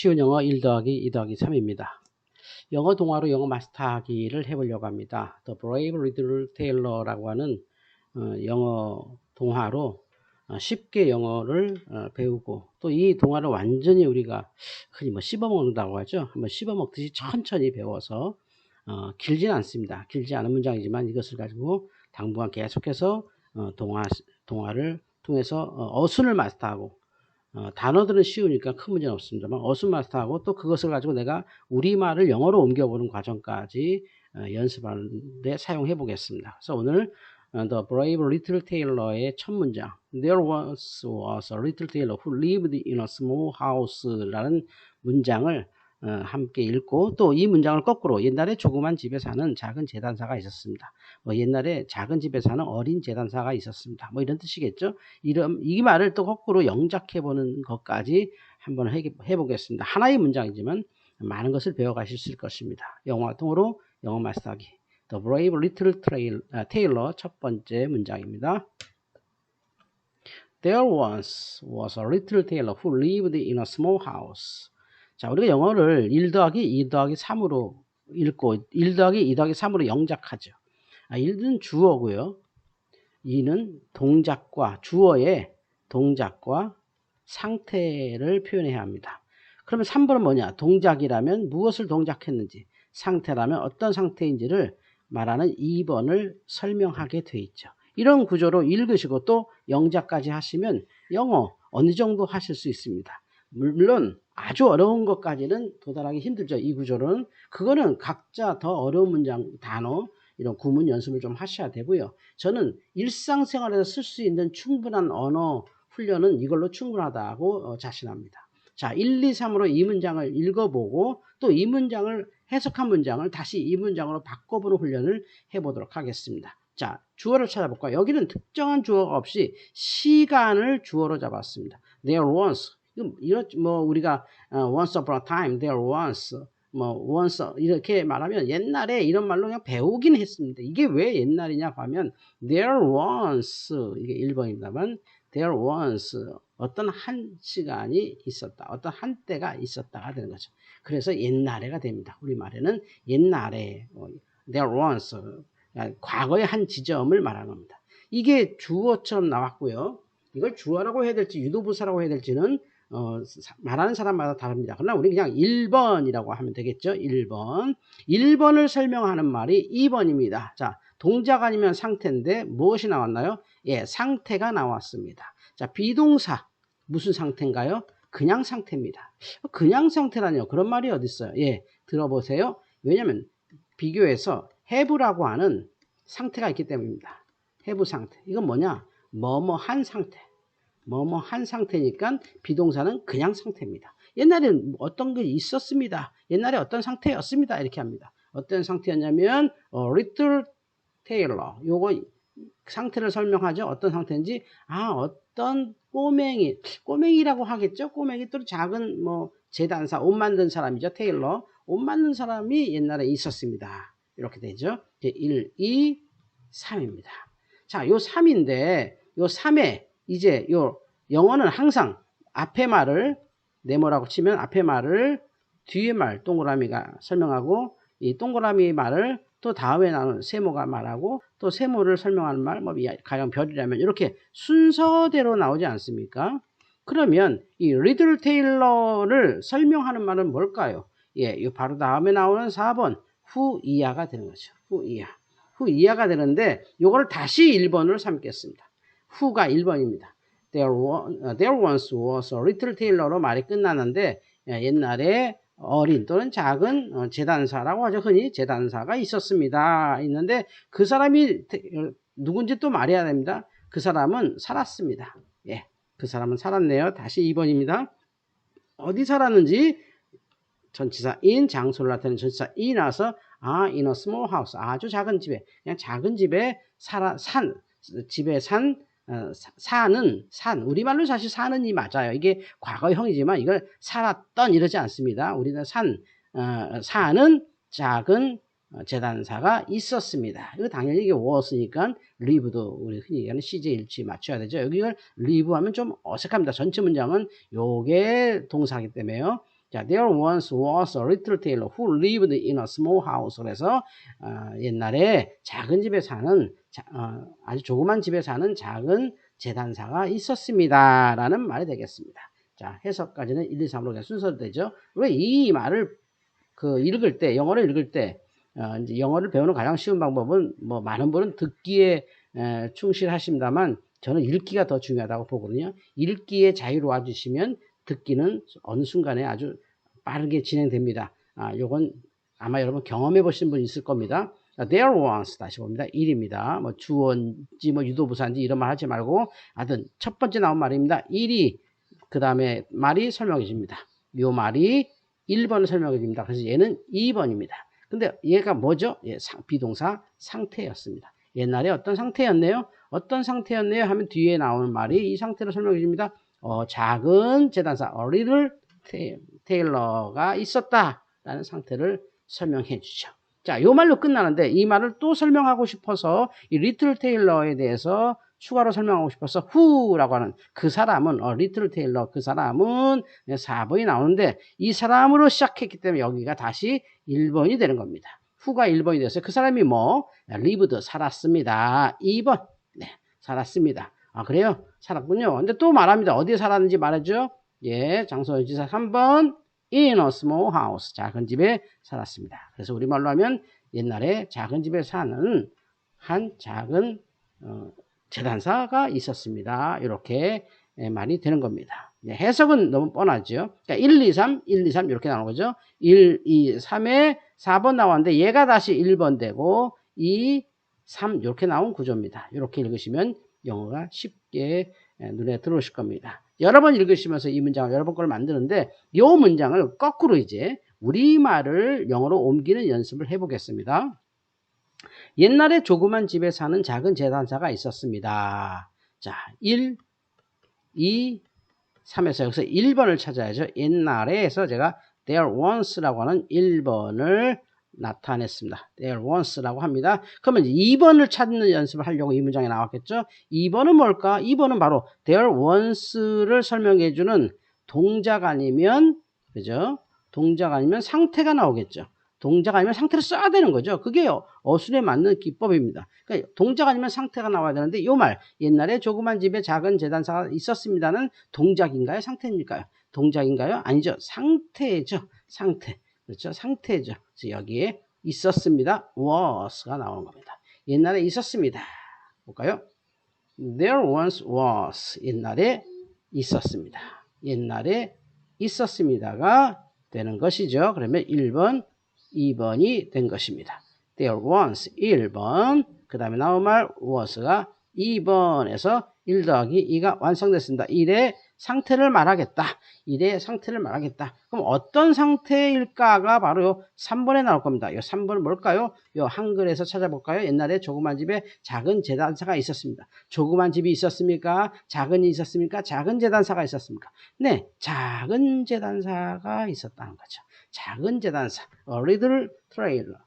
쉬운 영어 1 더하기 2 더하기 3입니다. 영어 동화로 영어 마스터하기를 해보려고 합니다. The Brave Little Tailor라고 하는 영어 동화로 쉽게 영어를 배우고 또 이 동화를 완전히 우리가 흔히 뭐 씹어먹는다고 하죠. 한번 씹어먹듯이 천천히 배워서 길지는 않습니다. 길지 않은 문장이지만 이것을 가지고 당분간 계속해서 동화를 통해서 어순을 마스터하고 단어들은 쉬우니까 큰 문제는 없습니다만 어순 마스터하고 또 그것을 가지고 내가 우리말을 영어로 옮겨보는 과정까지 연습하는 데 사용해 보겠습니다. 그래서 오늘 The Brave Little Tailor의 첫 문장 There once was a little tailor who lived in a small house라는 문장을 함께 읽고 또 이 문장을 거꾸로 옛날에 조그만 집에 사는 작은 재단사가 있었습니다. 뭐 옛날에 작은 집에 사는 어린 재단사가 있었습니다. 뭐 이런 뜻이겠죠. 이 말을 또 거꾸로 영작해 보는 것까지 한번 해보겠습니다. 하나의 문장이지만 많은 것을 배워가실 수 있을 것입니다. 영어 통으로 영어 마스터하기 The Brave Little Tailor 첫 번째 문장입니다. There once was a little tailor who lived in a small house. 자, 우리가 영어를 1 더하기 2 더하기 3으로 읽고 1 더하기 2 더하기 3으로 영작하죠. 1은 주어고요. 2는 동작과 주어의 동작과 상태를 표현해야 합니다. 그러면 3번은 뭐냐? 동작이라면 무엇을 동작했는지, 상태라면 어떤 상태인지를 말하는 2번을 설명하게 돼 있죠. 이런 구조로 읽으시고 또 영작까지 하시면 영어 어느 정도 하실 수 있습니다. 물론 아주 어려운 것까지는 도달하기 힘들죠. 이 구조는. 그거는 각자 더 어려운 문장, 단어, 이런 구문 연습을 좀 하셔야 되고요. 저는 일상생활에서 쓸 수 있는 충분한 언어 훈련은 이걸로 충분하다고 자신합니다. 자, 1, 2, 3으로 이 문장을 읽어보고 또 이 문장을 해석한 문장을 다시 이 문장으로 바꿔보는 훈련을 해보도록 하겠습니다. 자, 주어를 찾아볼까요? 여기는 특정한 주어가 없이 시간을 주어로 잡았습니다. There once, 뭐 우리가 once upon a time, there once, 뭐 once 이렇게 말하면 옛날에 이런 말로 그냥 배우긴 했습니다. 이게 왜 옛날이냐 하면 there once 이게 1번입니다만 there once 어떤 한 시간이 있었다. 어떤 한때가 있었다가 되는 거죠. 그래서 옛날에가 됩니다. 우리말에는 옛날에 there once 과거의 한 지점을 말하는 겁니다. 이게 주어처럼 나왔고요. 이걸 주어라고 해야 될지 유도부사라고 해야 될지는 말하는 사람마다 다릅니다. 그러나 우리 그냥 1번이라고 하면 되겠죠. 1번. 1번을 설명하는 말이 2번입니다. 자, 동작 아니면 상태인데 무엇이 나왔나요? 예, 상태가 나왔습니다. 자, 비동사. 무슨 상태인가요? 그냥 상태입니다. 그냥 상태라뇨. 그런 말이 어디 있어요? 예, 들어보세요. 왜냐면 비교해서 have라고 하는 상태가 있기 때문입니다. have 상태. 이건 뭐냐? 뭐뭐 한 상태. 뭐뭐 한 상태니까 비동사는 그냥 상태입니다. 옛날에는 어떤 게 있었습니다. 옛날에 어떤 상태였습니다. 이렇게 합니다. 어떤 상태였냐면 little tailor. 요거 상태를 설명하죠. 어떤 상태인지 어떤 꼬맹이라고 하겠죠. 꼬맹이 또 작은 뭐 재단사, 옷 만든 사람이죠. 테일러. 옷 만든 사람이 옛날에 있었습니다. 이렇게 되죠. 1, 2, 3입니다. 자, 요 3인데 요 3에 이제 요 영어는 항상 앞에 말을 네모라고 치면 앞에 말을 뒤에 말 동그라미가 설명하고 이 동그라미 말을 또 다음에 나오는 세모가 말하고 또 세모를 설명하는 말, 뭐 가령 별이라면 이렇게 순서대로 나오지 않습니까? 그러면 이 리들 테일러를 설명하는 말은 뭘까요? 예, 이 바로 다음에 나오는 4번 후이하가 되는 거죠. 후이하가 되는데 이거를 다시 1번으로 삼겠습니다. 후가 1번입니다. There once was a little tailor로 말이 끝나는데 옛날에 어린 또는 작은 재단사라고 하죠. 흔히 재단사가 있었습니다. 있는데 그 사람이 누군지 또 말해야 됩니다. 그 사람은 살았습니다. 예, 그 사람은 살았네요. 다시 2번입니다. 어디 살았는지 전치사 in 장소를 나타내는 전치사 in나서 in a small house 아주 작은 집에 그냥 작은 집에 집에 산 우리말로 사실 사는이 맞아요. 이게 과거형이지만 이걸 살았던 이러지 않습니다. 우리는 사는 작은 재단사가 있었습니다. 이거 당연히 이게 was니까 live도 우리 흔히 얘기하는 CJ 일치 맞춰야 되죠. 여기 이걸 live 하면 좀 어색합니다. 전체 문장은 요게 동사이기 때문에요. 자, there once was a little tailor who lived in a small house. 그래서 옛날에 작은 집에 사는 아주 조그만 집에 사는 작은 재단사가 있었습니다. 라는 말이 되겠습니다. 자, 해석까지는 1, 2, 3으로 그냥 순서로 되죠. 왜 이 말을 읽을 때, 영어를 읽을 때, 이제 영어를 배우는 가장 쉬운 방법은 뭐 많은 분은 듣기에 충실하십니다만 저는 읽기가 더 중요하다고 보거든요. 읽기에 자유로워 주시면 듣기는 어느 순간에 아주 빠르게 진행됩니다. 요건 아마 여러분 경험해 보신 분 있을 겁니다. There once 다시 봅니다. 1입니다. 뭐 주어인지 뭐 유도부사인지 이런 말 하지 말고 하여튼 첫 번째 나온 말입니다. 1이 그 다음에 말이 설명해 줍니다. 요 말이 1번을 설명해 줍니다. 그래서 얘는 2번입니다. 근데 얘가 뭐죠? 비동사 상태였습니다. 옛날에 어떤 상태였네요? 어떤 상태였네요? 하면 뒤에 나오는 말이 이 상태를 설명해 줍니다. 작은 재단사, a little tailor가 있었다. 라는 상태를 설명해 주죠. 자, 요 말로 끝나는데 이 말을 또 설명하고 싶어서 이 little tailor에 대해서 추가로 설명하고 싶어서 who라고 하는 그 사람은 little tailor 그 사람은 4번이 나오는데 이 사람으로 시작했기 때문에 여기가 다시 1번이 되는 겁니다. who가 1번이 됐어요. 그 사람이 lived 살았습니다. 2번 네, 살았습니다. 그래요? 살았군요. 근데 또 말합니다. 어디에 살았는지 말해줘. 예, 장소지사 3번 in a small house 작은 집에 살았습니다. 그래서 우리말로 하면 옛날에 작은 집에 사는 한 작은 재단사가 있었습니다. 이렇게 말이 되는 겁니다. 해석은 너무 뻔하죠. 그러니까 1, 2, 3, 1, 2, 3 이렇게 나오는 거죠. 1, 2, 3에 4번 나왔는데 얘가 다시 1번 되고 2, 3 이렇게 나온 구조입니다. 이렇게 읽으시면 영어가 쉽게 눈에 들어오실 겁니다. 여러 번 읽으시면서 이 문장을 여러 번 걸 만드는데 이 문장을 거꾸로 이제 우리말을 영어로 옮기는 연습을 해보겠습니다. 옛날에 조그만 집에 사는 작은 재단사가 있었습니다. 자, 1, 2, 3에서 여기서 1번을 찾아야죠. 옛날에서 제가 there once라고 하는 1번을 나타냈습니다. there once라고 합니다. 그러면 2번을 찾는 연습을 하려고 이 문장에 나왔겠죠. 2번은 뭘까? 2번은 바로 there once를 설명해 주는 동작 아니면 그죠? 동작 아니면 상태가 나오겠죠. 동작 아니면 상태를 써야 되는 거죠. 그게 어순에 맞는 기법입니다. 그러니까 동작 아니면 상태가 나와야 되는데 이 말 옛날에 조그만 집에 작은 재단사가 있었습니다는 동작인가요? 상태입니까요? 동작인가요? 아니죠. 상태죠. 상태. 그렇죠. 상태죠. 그래서 여기에 있었습니다. was가 나오는 겁니다. 옛날에 있었습니다. 볼까요? There once was. 옛날에 있었습니다. 옛날에 있었습니다가 되는 것이죠. 그러면 1번, 2번이 된 것입니다. There once 1번, 그 다음에 나온 말 was가 2번에서 1 더하기 2가 완성됐습니다. 1의 상태를 말하겠다. 1의 상태를 말하겠다. 그럼 어떤 상태일까가 바로 요 3번에 나올 겁니다. 요 3번은 뭘까요? 요 한글에서 찾아볼까요? 옛날에 조그만 집에 작은 재단사가 있었습니다. 조그만 집이 있었습니까? 작은이 있었습니까? 작은 재단사가 있었습니까? 네, 작은 재단사가 있었다는 거죠. 작은 재단사, a little tailor.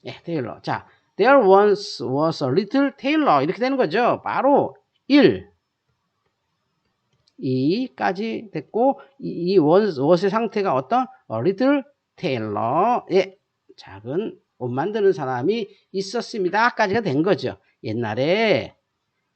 예, tailor. 자, there once was a little tailor. 이렇게 되는 거죠. 바로 1, 2까지 됐고, 이 was의 상태가 어떤? a little tailor. 예, 작은 옷 만드는 사람이 있었습니다. 까지가 된 거죠. 옛날에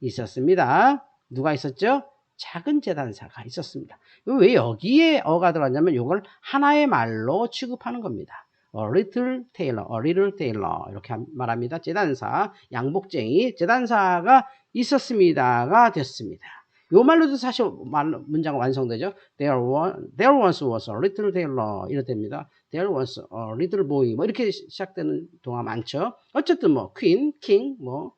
있었습니다. 누가 있었죠? 작은 재단사가 있었습니다. 왜 여기에 어가 들어갔냐면 이걸 하나의 말로 취급하는 겁니다. A little tailor, a little tailor 이렇게 말합니다. 재단사, 양복쟁이 재단사가 있었습니다가 됐습니다. 이 말로도 사실 문장 완성되죠. There once was a little tailor 이렇게 됩니다. There was a little boy 뭐 이렇게 시작되는 동화 많죠. 어쨌든 뭐 queen, king, 뭐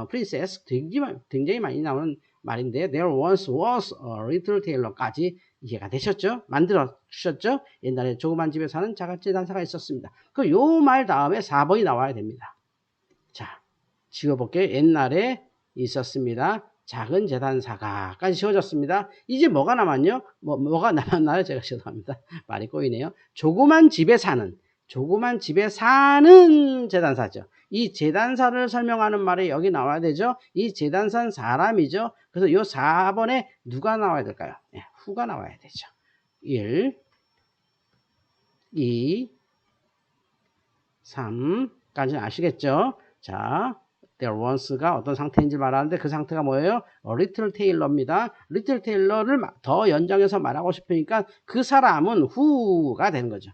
princess 굉장히 많이 나오는 말인데 there once was a little tailor까지 이해가 되셨죠? 만들어 주셨죠? 옛날에 조그만 집에 사는 작은 재단사가 있었습니다. 그 요 말 다음에 4번이 나와야 됩니다. 자, 지워볼게요. 옛날에 있었습니다. 작은 재단사가까지 지워졌습니다. 이제 뭐가 남았요? 뭐가 남았나요? 제가 죄송합니다. 말이 꼬이네요. 조그만 집에 사는 재단사죠. 이 재단사를 설명하는 말이 여기 나와야 되죠. 이 재단사는 사람이죠. 그래서 이 4번에 누가 나와야 될까요? 네, 후가 나와야 되죠. 1, 2, 3까지 아시겠죠? 자, there once가 어떤 상태인지 말하는데 그 상태가 뭐예요? little Taylor입니다. little Taylor를 더 연장해서 말하고 싶으니까 그 사람은 who가 되는 거죠.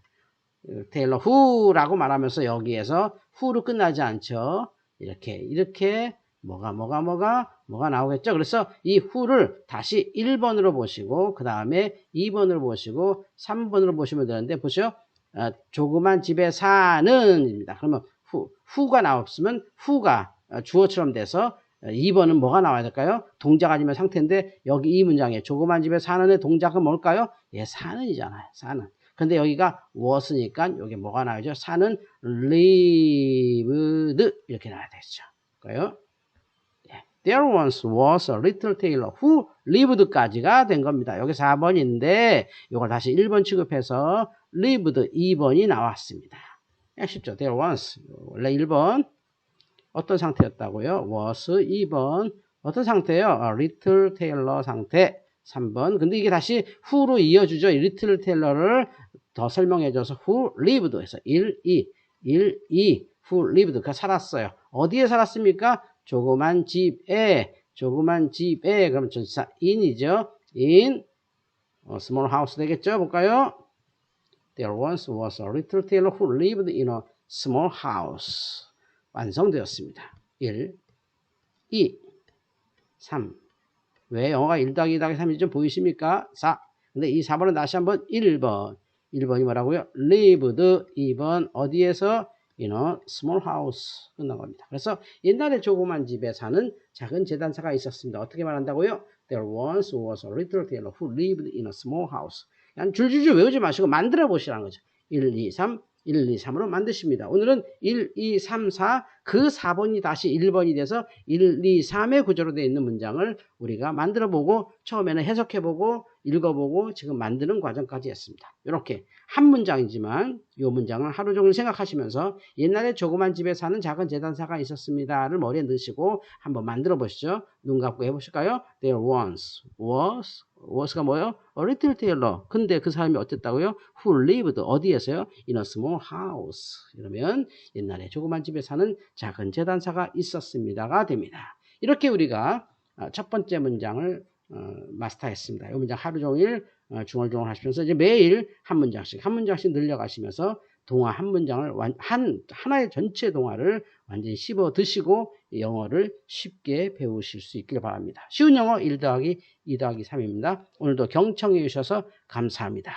테일러 who라고 말하면서 여기에서 who로 끝나지 않죠. 이렇게 뭐가 나오겠죠. 그래서 이 who를 다시 1번으로 보시고 그 다음에 2번으로 보시고 3번으로 보시면 되는데 보시죠. 조그만 집에 사는 입니다. 그러면 who가 나왔으면 who가 주어처럼 돼서 2번은 뭐가 나와야 될까요? 동작 아니면 상태인데 여기 이 문장에 조그만 집에 사는의 동작은 뭘까요? 예, 사는이잖아요. 사는. 근데 여기가 was니까 여기 뭐가 나오죠? 사는 lived 이렇게 나와야 되겠죠. 그래요? There once was a little tailor who lived까지가 된 겁니다. 여기 4번인데 이걸 다시 1번 취급해서 lived 2번이 나왔습니다. 쉽죠? There once 원래 1번 어떤 상태였다고요? was 2번 어떤 상태예요? little tailor 상태 3번. 근데 이게 다시 who로 이어주죠. little tailor를 더 설명해줘서 who lived 해서 1, 2 who lived 그 살았어요. 어디에 살았습니까? 조그만 집에 그러면 전치사 in이죠. in small house 되겠죠? 볼까요? There once was a little tailor who lived in a small house. 완성되었습니다. 1, 2, 3. 왜 영어가 1 더하기 2 더하기 3이 좀 보이십니까? 4. 근데 이 4번은 다시 한번 1번. 1번이 뭐라고요? lived. 2번 어디에서? in a small house. 끝난 겁니다. 그래서 옛날에 조그만 집에 사는 작은 재단사가 있었습니다. 어떻게 말한다고요? There once was a little tailor who lived in a small house. 그냥 줄줄줄 외우지 마시고 만들어 보시라는 거죠. 1, 2, 3. 1, 2, 3으로 만드십니다. 오늘은 1, 2, 3, 4, 그 4번이 다시 1번이 돼서 1, 2, 3의 구조로 되어 있는 문장을 우리가 만들어보고 처음에는 해석해보고 읽어보고 지금 만드는 과정까지 했습니다. 이렇게 한 문장이지만 이 문장을 하루 종일 생각하시면서 옛날에 조그만 집에 사는 작은 재단사가 있었습니다를 머리에 넣으시고 한번 만들어 보시죠. 눈 감고 해보실까요? There once was가 뭐예요? A little tailor. 근데 그 사람이 어땠다고요? Who lived 어디에서요? In a small house. 이러면 옛날에 조그만 집에 사는 작은 재단사가 있었습니다가 됩니다. 이렇게 우리가 첫 번째 문장을 마스터했습니다. 이 문장 하루 종일 중얼중얼 하시면서 이제 매일 한 문장씩 늘려가시면서 동화 한 문장을 하나의 전체 동화를 완전히 씹어 드시고 영어를 쉽게 배우실 수 있길 바랍니다. 쉬운 영어 1 더하기 2 더하기 3입니다. 오늘도 경청해 주셔서 감사합니다.